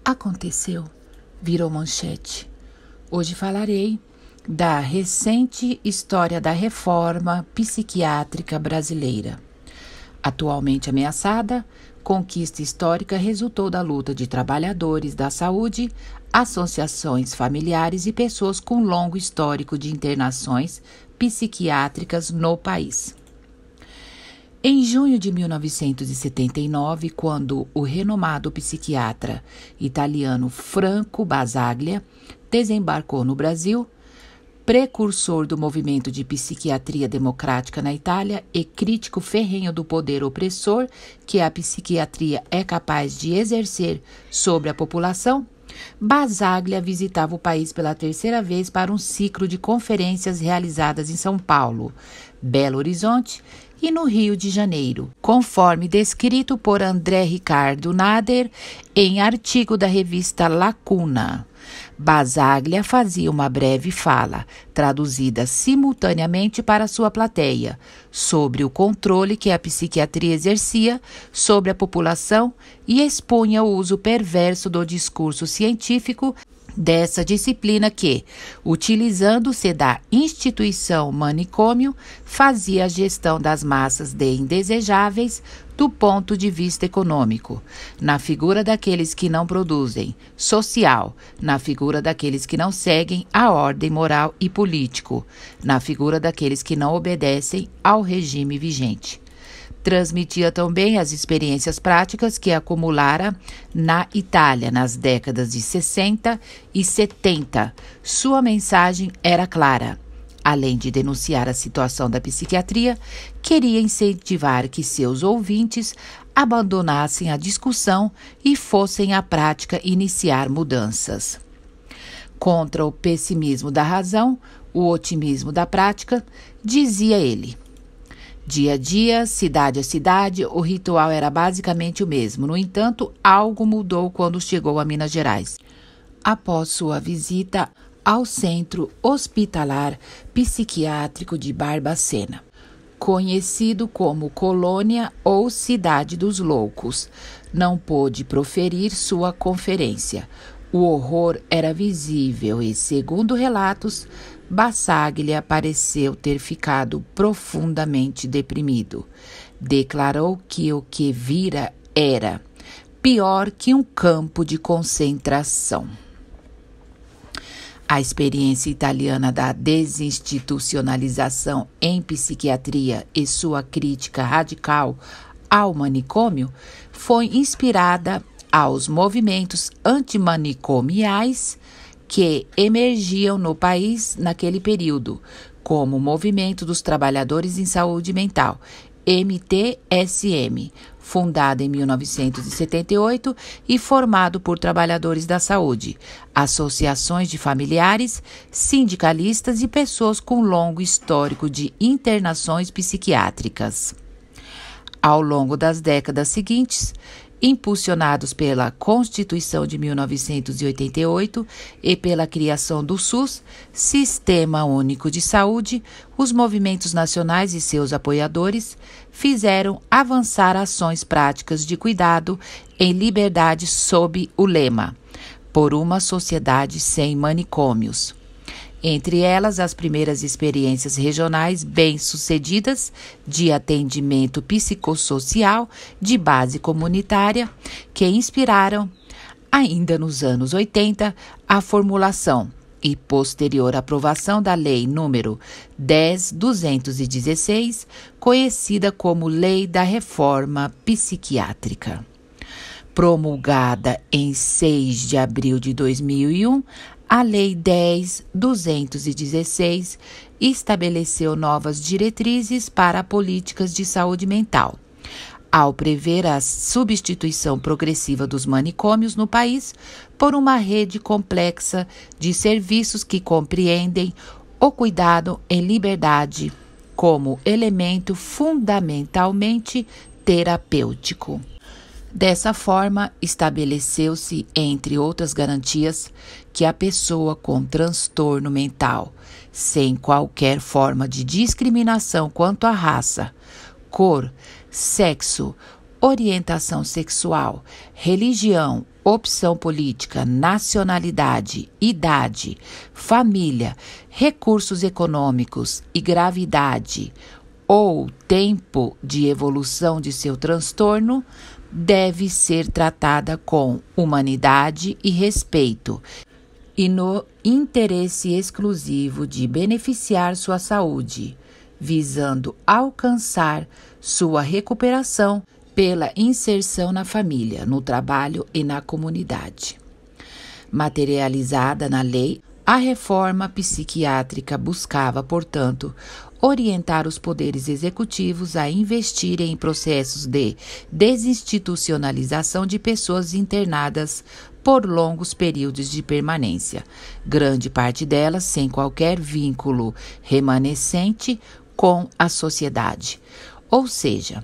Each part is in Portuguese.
Aconteceu, virou manchete. Hoje falarei da recente história da reforma psiquiátrica brasileira. Atualmente ameaçada, conquista histórica resultou da luta de trabalhadores da saúde, associações familiares e pessoas com longo histórico de internações psiquiátricas no país. Em junho de 1979, quando o renomado psiquiatra italiano Franco Basaglia desembarcou no Brasil, precursor do movimento de psiquiatria democrática na Itália e crítico ferrenho do poder opressor que a psiquiatria é capaz de exercer sobre a população, Basaglia visitava o país pela terceira vez para um ciclo de conferências realizadas em São Paulo, Belo Horizonte e no Rio de Janeiro, conforme descrito por André Ricardo Nader em artigo da revista Lacuna. Basaglia fazia uma breve fala, traduzida simultaneamente para sua plateia, sobre o controle que a psiquiatria exercia sobre a população e expunha o uso perverso do discurso científico dessa disciplina que, utilizando-se da instituição manicômio, fazia a gestão das massas de indesejáveis do ponto de vista econômico, na figura daqueles que não produzem, social, na figura daqueles que não seguem a ordem moral e político, na figura daqueles que não obedecem ao regime vigente. Transmitia também as experiências práticas que acumulara na Itália nas décadas de 60 e 70. Sua mensagem era clara. Além de denunciar a situação da psiquiatria, queria incentivar que seus ouvintes abandonassem a discussão e fossem à prática iniciar mudanças. Contra o pessimismo da razão, o otimismo da prática, dizia ele. Dia a dia, cidade a cidade, o ritual era basicamente o mesmo. No entanto, algo mudou quando chegou a Minas Gerais. Após sua visita ao Centro Hospitalar Psiquiátrico de Barbacena, conhecido como Colônia ou Cidade dos Loucos, não pôde proferir sua conferência. O horror era visível e, segundo relatos, Basaglia pareceu ter ficado profundamente deprimido. Declarou que o que vira era pior que um campo de concentração. A experiência italiana da desinstitucionalização em psiquiatria e sua crítica radical ao manicômio foi inspirada aos movimentos antimanicomiais que emergiam no país naquele período, como o Movimento dos Trabalhadores em Saúde Mental, MTSM, fundado em 1978 e formado por trabalhadores da saúde, associações de familiares, sindicalistas e pessoas com longo histórico de internações psiquiátricas. Ao longo das décadas seguintes, impulsionados pela Constituição de 1988 e pela criação do SUS, Sistema Único de Saúde, os movimentos nacionais e seus apoiadores fizeram avançar ações práticas de cuidado em liberdade sob o lema "Por uma sociedade sem manicômios". Entre elas, as primeiras experiências regionais bem-sucedidas de atendimento psicossocial de base comunitária, que inspiraram, ainda nos anos 80, a formulação e posterior aprovação da Lei nº 10.216, conhecida como Lei da Reforma Psiquiátrica. Promulgada em 6 de abril de 2001, a Lei 10.216 estabeleceu novas diretrizes para políticas de saúde mental, ao prever a substituição progressiva dos manicômios no país por uma rede complexa de serviços que compreendem o cuidado em liberdade como elemento fundamentalmente terapêutico. Dessa forma, estabeleceu-se, entre outras garantias, que a pessoa com transtorno mental, sem qualquer forma de discriminação quanto à raça, cor, sexo, orientação sexual, religião opção política, nacionalidade, idade, família, recursos econômicos e gravidade ou tempo de evolução de seu transtorno, deve ser tratada com humanidade e respeito e no interesse exclusivo de beneficiar sua saúde, visando alcançar sua recuperação pela inserção na família, no trabalho e na comunidade. Materializada na lei, a reforma psiquiátrica buscava, portanto, orientar os poderes executivos a investirem em processos de desinstitucionalização de pessoas internadas por longos períodos de permanência, grande parte delas sem qualquer vínculo remanescente com a sociedade. Ou seja,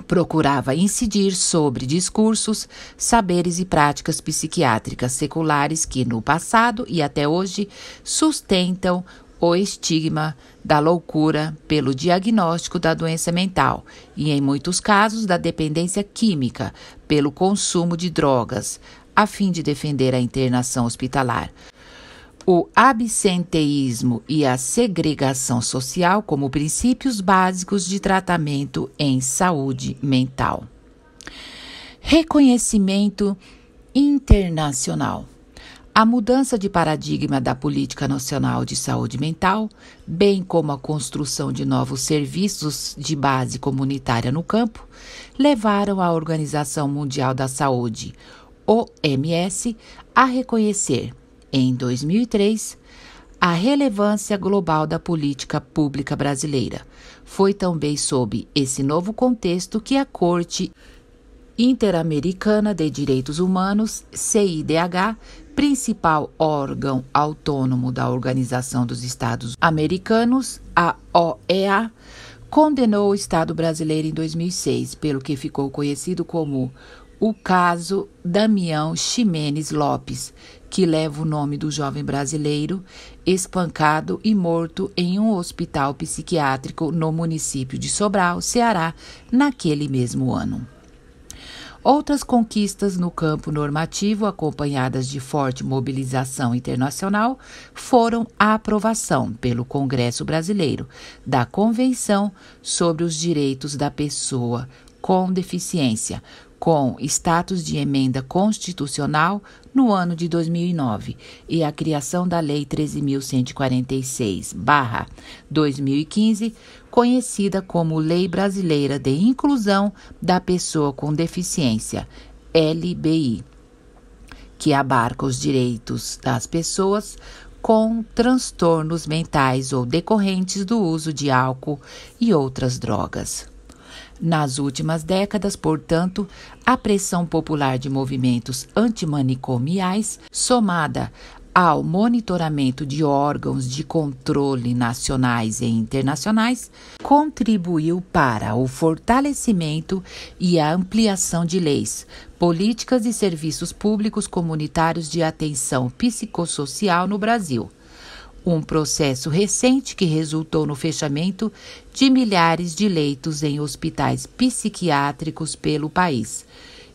procurava incidir sobre discursos, saberes e práticas psiquiátricas seculares que, no passado e até hoje, sustentam o estigma da loucura pelo diagnóstico da doença mental e, em muitos casos, da dependência química pelo consumo de drogas, a fim de defender a internação hospitalar. O absenteísmo e a segregação social como princípios básicos de tratamento em saúde mental. Reconhecimento internacional. A mudança de paradigma da Política Nacional de Saúde Mental, bem como a construção de novos serviços de base comunitária no campo, levaram a Organização Mundial da Saúde, OMS, a reconhecer, em 2003, a relevância global da política pública brasileira. Foi também sob esse novo contexto que a Corte Interamericana de Direitos Humanos, CIDH, principal órgão autônomo da Organização dos Estados Americanos, a OEA, condenou o Estado brasileiro em 2006, pelo que ficou conhecido como o caso Damião Ximenes Lopes, que leva o nome do jovem brasileiro espancado e morto em um hospital psiquiátrico no município de Sobral, Ceará, naquele mesmo ano. Outras conquistas no campo normativo, acompanhadas de forte mobilização internacional, foram a aprovação pelo Congresso Brasileiro da Convenção sobre os Direitos da Pessoa com Deficiência, com status de emenda constitucional no ano de 2009 e a criação da Lei 13.146/2015, conhecida como Lei Brasileira de Inclusão da Pessoa com Deficiência, LBI, que abarca os direitos das pessoas com transtornos mentais ou decorrentes do uso de álcool e outras drogas. Nas últimas décadas, portanto, a pressão popular de movimentos antimanicomiais, somada ao monitoramento de órgãos de controle nacionais e internacionais, contribuiu para o fortalecimento e a ampliação de leis, políticas e serviços públicos comunitários de atenção psicossocial no Brasil. Um processo recente que resultou no fechamento de milhares de leitos em hospitais psiquiátricos pelo país,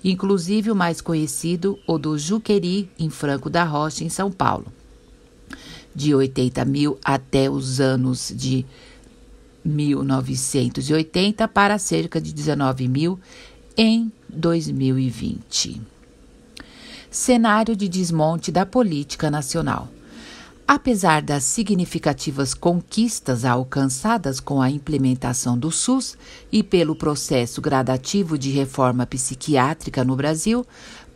inclusive o mais conhecido, o do Juqueri, em Franco da Rocha, em São Paulo, de 80 mil até os anos de 1980 para cerca de 19 mil em 2020. Cenário de desmonte da política nacional. Apesar das significativas conquistas alcançadas com a implementação do SUS e pelo processo gradativo de reforma psiquiátrica no Brasil,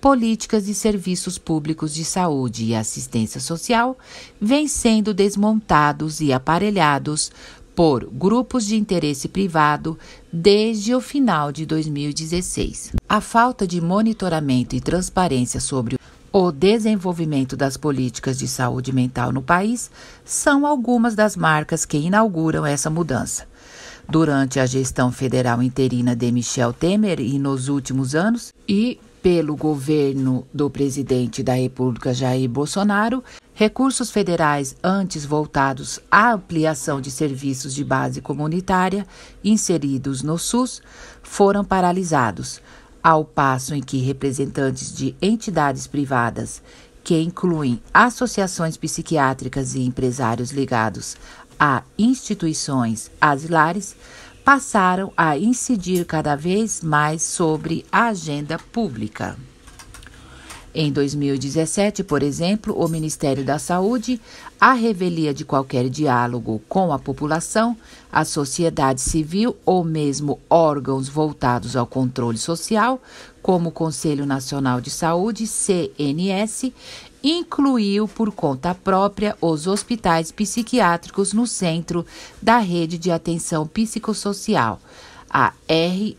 políticas e serviços públicos de saúde e assistência social vêm sendo desmontados e aparelhados por grupos de interesse privado desde o final de 2016. A falta de monitoramento e transparência sobre o desenvolvimento das políticas de saúde mental no país são algumas das marcas que inauguram essa mudança. Durante a gestão federal interina de Michel Temer e nos últimos anos, e pelo governo do presidente da República Jair Bolsonaro, recursos federais antes voltados à ampliação de serviços de base comunitária inseridos no SUS foram paralisados, ao passo em que representantes de entidades privadas, que incluem associações psiquiátricas e empresários ligados a instituições asilares, passaram a incidir cada vez mais sobre a agenda pública. Em 2017, por exemplo, o Ministério da Saúde, à revelia de qualquer diálogo com a população, a sociedade civil ou mesmo órgãos voltados ao controle social, como o Conselho Nacional de Saúde, CNS, incluiu por conta própria os hospitais psiquiátricos no centro da rede de atenção psicossocial, a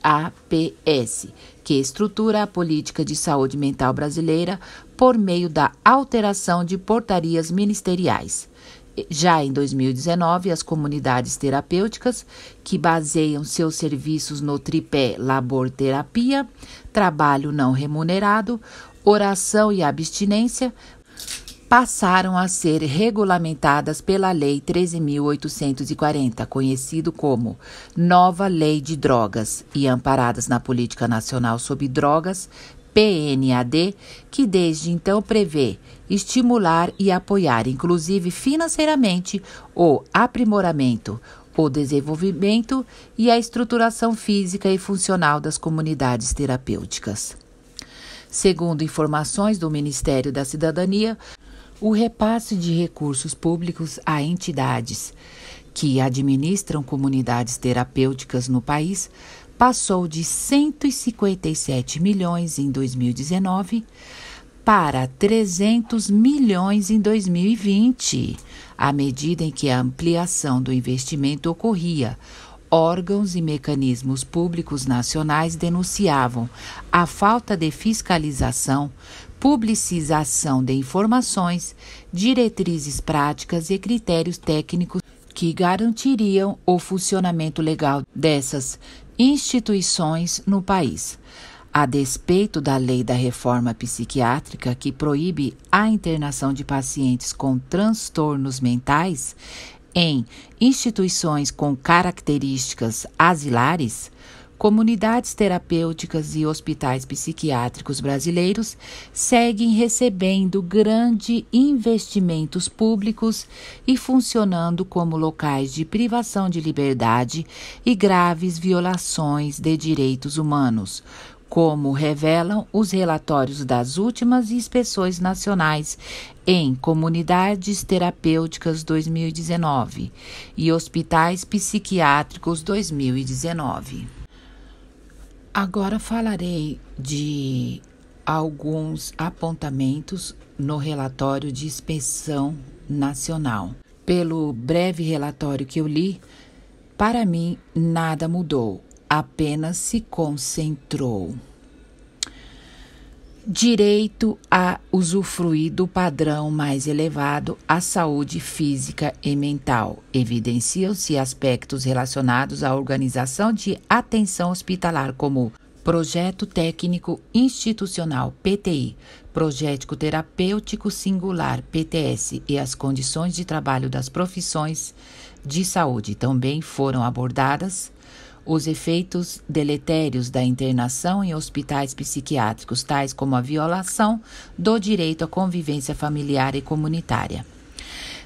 RAPS, que estrutura a política de saúde mental brasileira por meio da alteração de portarias ministeriais. Já em 2019, as comunidades terapêuticas, que baseiam seus serviços no tripé labor-terapia, trabalho não remunerado, oração e abstinência, passaram a ser regulamentadas pela Lei 13.840, conhecido como Nova Lei de Drogas, e amparadas na Política Nacional sobre Drogas, PNAD, que desde então prevê estimular e apoiar, inclusive financeiramente, o aprimoramento, o desenvolvimento e a estruturação física e funcional das comunidades terapêuticas. Segundo informações do Ministério da Cidadania, o repasse de recursos públicos a entidades que administram comunidades terapêuticas no país passou de 157 milhões em 2019 para 300 milhões em 2020, à medida em que a ampliação do investimento ocorria. Órgãos e mecanismos públicos nacionais denunciavam a falta de fiscalização, publicização de informações, diretrizes práticas e critérios técnicos que garantiriam o funcionamento legal dessas instituições no país. A despeito da lei da reforma psiquiátrica, que proíbe a internação de pacientes com transtornos mentais em instituições com características asilares, comunidades terapêuticas e hospitais psiquiátricos brasileiros seguem recebendo grandes investimentos públicos e funcionando como locais de privação de liberdade e graves violações de direitos humanos, como revelam os relatórios das últimas inspeções nacionais em Comunidades Terapêuticas 2019 e Hospitais Psiquiátricos 2019. Agora falarei de alguns apontamentos no relatório de inspeção nacional. Pelo breve relatório que eu li, para mim nada mudou, apenas se concentrou. Direito a usufruir do padrão mais elevado à saúde física e mental. Evidenciam-se aspectos relacionados à organização de atenção hospitalar, como Projeto Técnico Institucional, PTI, Projeto Terapêutico Singular, PTS, e as condições de trabalho das profissões de saúde. Também foram abordadas os efeitos deletérios da internação em hospitais psiquiátricos, tais como a violação do direito à convivência familiar e comunitária.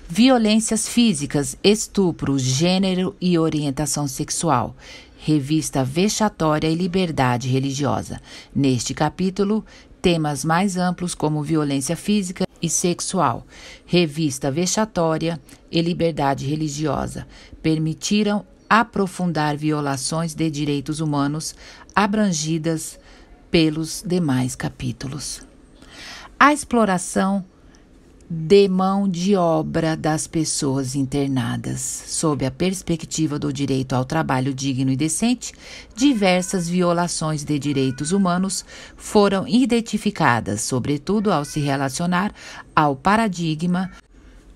Violências físicas, estupro, gênero e orientação sexual. Revista vexatória e liberdade religiosa. Neste capítulo, temas mais amplos como violência física e sexual, revista vexatória e liberdade religiosa permitiram aprofundar violações de direitos humanos abrangidas pelos demais capítulos. A exploração de mão de obra das pessoas internadas. Sob a perspectiva do direito ao trabalho digno e decente, diversas violações de direitos humanos foram identificadas, sobretudo ao se relacionar ao paradigma,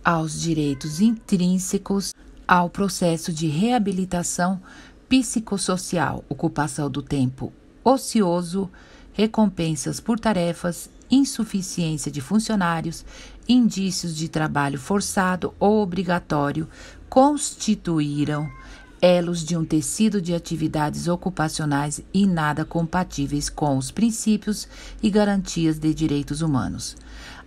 aos direitos intrínsecos, ao processo de reabilitação psicossocial, ocupação do tempo ocioso, recompensas por tarefas, insuficiência de funcionários, indícios de trabalho forçado ou obrigatório constituíram elos de um tecido de atividades ocupacionais e nada compatíveis com os princípios e garantias de direitos humanos.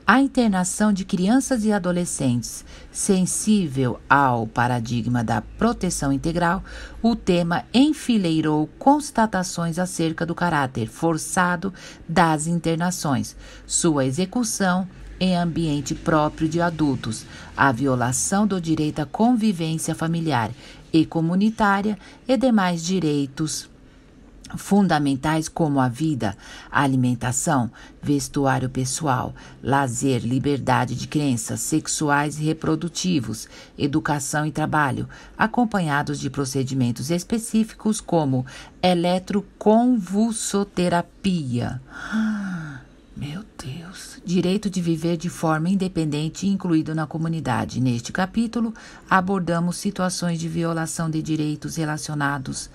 A internação de crianças e adolescentes, sensível ao paradigma da proteção integral, o tema enfileirou constatações acerca do caráter forçado das internações, sua execução em ambiente próprio de adultos, a violação do direito à convivência familiar e comunitária e demais direitos fundamentais como a vida, a alimentação, vestuário pessoal, lazer, liberdade de crenças sexuais e reprodutivos, educação e trabalho, acompanhados de procedimentos específicos como eletroconvulsoterapia. Meu Deus! Direito de viver de forma independente incluído na comunidade. Neste capítulo, abordamos situações de violação de direitos relacionados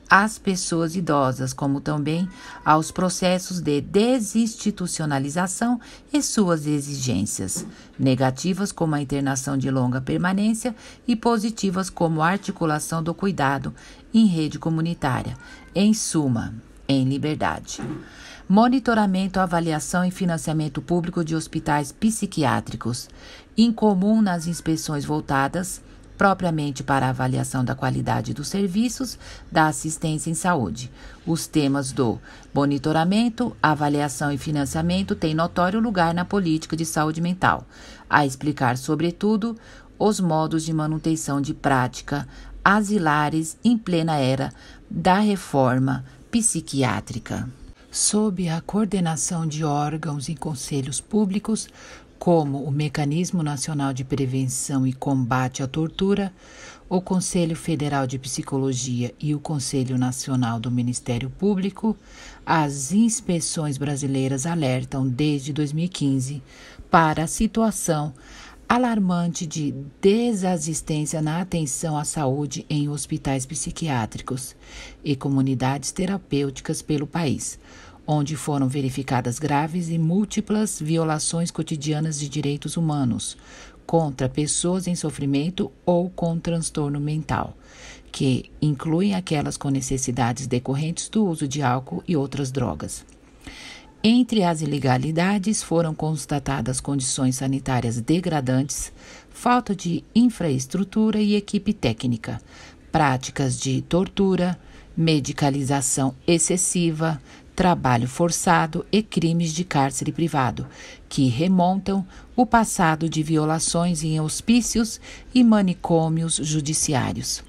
às pessoas idosas, como também aos processos de desinstitucionalização e suas exigências, negativas como a internação de longa permanência e positivas como a articulação do cuidado em rede comunitária. Em suma, em liberdade. Monitoramento, avaliação e financiamento público de hospitais psiquiátricos, incomum nas inspeções voltadas propriamente para a avaliação da qualidade dos serviços da assistência em saúde. Os temas do monitoramento, avaliação e financiamento têm notório lugar na política de saúde mental, a explicar, sobretudo, os modos de manutenção de prática asilares em plena era da reforma psiquiátrica. Sob a coordenação de órgãos e conselhos públicos, como o Mecanismo Nacional de Prevenção e Combate à Tortura, o Conselho Federal de Psicologia e o Conselho Nacional do Ministério Público, as inspeções brasileiras alertam desde 2015 para a situação alarmante de desassistência na atenção à saúde em hospitais psiquiátricos e comunidades terapêuticas pelo país, onde foram verificadas graves e múltiplas violações cotidianas de direitos humanos contra pessoas em sofrimento ou com transtorno mental, que incluem aquelas com necessidades decorrentes do uso de álcool e outras drogas. Entre as ilegalidades foram constatadas condições sanitárias degradantes, falta de infraestrutura e equipe técnica, práticas de tortura, medicalização excessiva, trabalho forçado e crimes de cárcere privado, que remontam o passado de violações em hospícios e manicômios judiciários.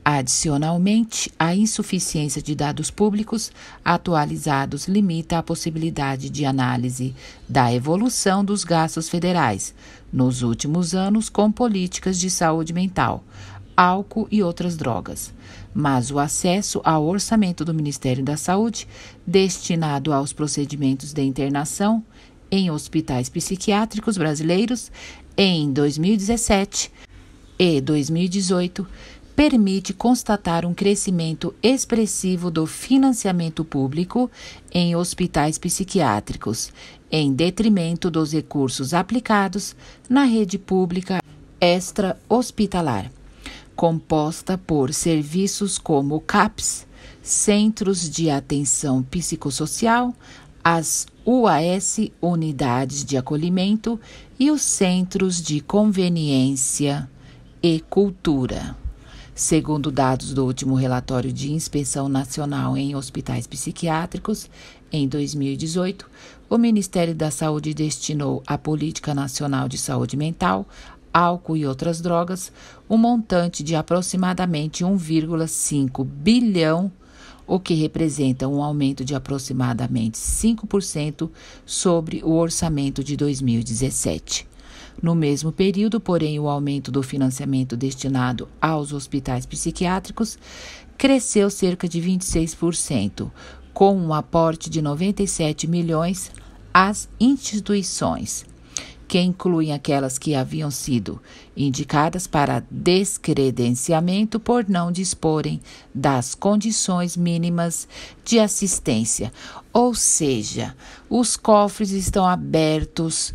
Adicionalmente, a insuficiência de dados públicos atualizados limita a possibilidade de análise da evolução dos gastos federais nos últimos anos com políticas de saúde mental, álcool e outras drogas, mas o acesso ao orçamento do Ministério da Saúde, destinado aos procedimentos de internação em hospitais psiquiátricos brasileiros em 2017 e 2018, permite constatar um crescimento expressivo do financiamento público em hospitais psiquiátricos, em detrimento dos recursos aplicados na rede pública extra-hospitalar, composta por serviços como CAPS, Centros de Atenção Psicossocial, as UAS, Unidades de Acolhimento, e os Centros de Conveniência e Cultura. Segundo dados do último relatório de inspeção nacional em hospitais psiquiátricos, em 2018, o Ministério da Saúde destinou à Política Nacional de Saúde Mental, álcool e outras drogas, um montante de aproximadamente 1,5 bilhão, o que representa um aumento de aproximadamente 5% sobre o orçamento de 2017. No mesmo período, porém, o aumento do financiamento destinado aos hospitais psiquiátricos cresceu cerca de 26%, com um aporte de 97 milhões às instituições, que incluem aquelas que haviam sido indicadas para descredenciamento por não disporem das condições mínimas de assistência. Ou seja, os cofres estão abertos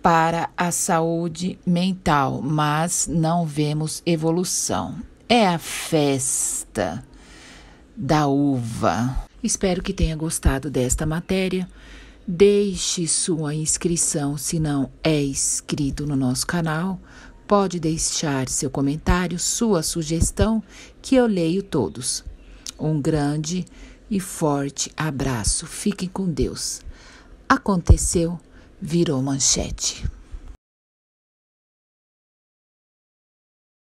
para a saúde mental, mas não vemos evolução. é a festa da uva. Espero que tenha gostado desta matéria. Deixe sua inscrição se não é inscrito no nosso canal. Pode deixar seu comentário, sua sugestão, que eu leio todos. Um grande e forte abraço. Fiquem com Deus. Aconteceu, virou manchete.